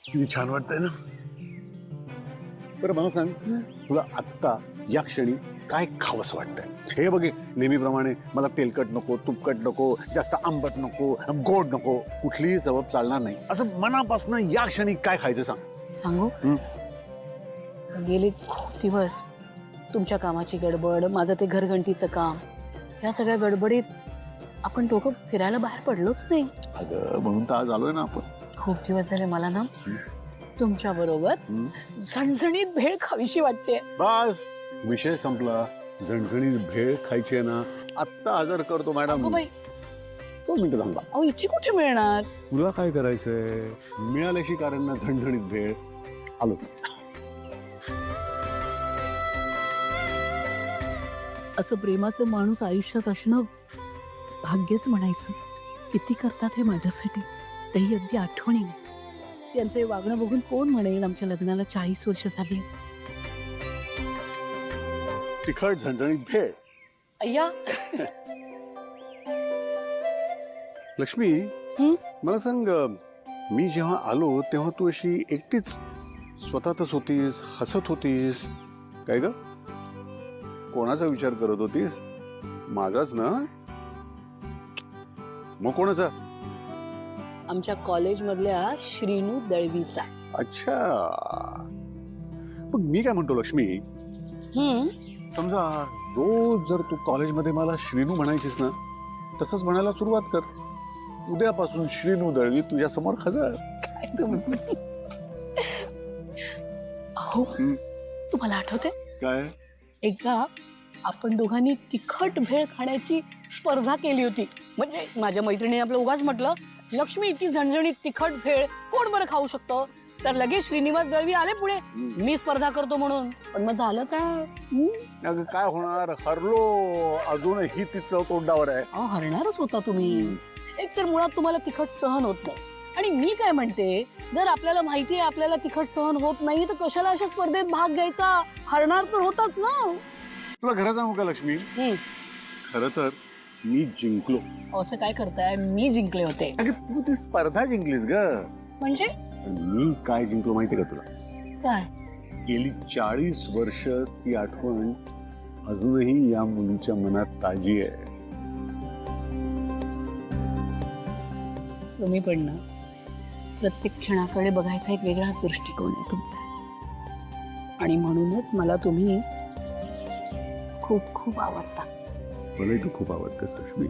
किती छान वाटतंय ना. बरं मला सांग, तुला आत्ता या क्षणी काय खावंसं वाटतंय? हे बघ, नेहमीप्रमाणे मला तेलकट नको, तुपकट नको, जास्त आंबट नको, गोड नको, कुठलीही सबब चालणार नाही. असं मनापासून या क्षणी काय खायचं सांग. सांगू? गेले खूप दिवस तुमच्या कामाची गडबड, माझं ते घरघंटीचं काम, या सगळ्या गडबडीत आपण दोघं फिरायला बाहेर पडलोच नाही. अगं म्हणून तर आज आलोय ना आपण. खूप दिवस झाले मला ना तुमच्या बरोबर झणझणीत भेळ खावीशी वाटते. बस विषय संपला. झणझणीत भेळ खायची आहे ना, आत्ता हजर करतो मॅडम. अगो बाई, 2 मिनिटं थांबा. अहो इथे कुठे मिळणार? तुला काय करायचंय? मिळाल्याशी कारण ना झणझणीत भेळ. आलोच. असं प्रेमाचं माणूस आयुष्यात असणं भाग्यच म्हणायचं. किती करतात हे माझ्यासाठी, तेही अगदी आठवणीने. त्यांचे वागणं बघून कोण म्हणेल आमच्या लग्नाला 40 वर्ष झाली. तिखट झणझणीत भेळ. अय्या, लक्ष्मी, मला सांग, मी जेव्हा आलो तेव्हा तू अशी एकटीच स्वतःच होतीस, हसत होतीस काय ग? कोणाचा विचार करत होतीस? माझाच ना? मग कोणाचा? आमच्या कॉलेज मधल्या श्रीनू दळवीचा. अच्छा. मग मी काय म्हणतो लक्ष्मी, समजा रोज जर तू कॉलेजमध्ये मला श्रीनू म्हणायचीस ना, तसंच म्हणायला सुरुवात कर. उद्यापासून श्रीनू दळवी तुझ्या समोर हजर. अहो, तुम्हाला आठवते काय? एकदा आपण दोघांनी तिखट भेळ खाण्याची स्पर्धा केली होती. म्हणजे माझ्या मैत्रिणी आपलं उगाच म्हटलं, लक्ष्मी इतकी झणझणीत तिखट भेळ कोण बरं खाऊ शकतं? तर लगेच श्रीनिवास दळवी आले पुढे, मी स्पर्धा करतो म्हणून. पण मग झालं काय? अगं काय होणार, हरलो. अजूनही ती चव तोंडावर आहे. अहो, हरणारच होता तुम्ही. एक तर मुळात तुम्हाला तिखट सहन होत नाही, आणि मी काय म्हणते, जर आपल्याला माहिती आहे आपल्याला तिखट सहन होत नाही, तर कशाला अशा स्पर्धेत भाग घ्यायचा? हरणार तर होताच ना. तुला घरात सांगू का लक्ष्मी, खरं तर मी जिंकलो. असं काय करताय? मी जिंकले होते. अगं तू ती स्पर्धा जिंकलीस ग. म्हणजे मी काय जिंकलो माहितीये का तुला? काय? गेली 40 वर्ष ती आठवण अजूनही या मुलीच्या मनात ताजी आहे. तुम्ही पण ना प्रत्येक क्षणाकडे बघायचा एक वेगळाच दृष्टिकोन आहे तुमचा, आणि म्हणूनच मला तुम्ही खूप खूप आवडता. मलाही तू खूप आवडतेस लक्ष्मी.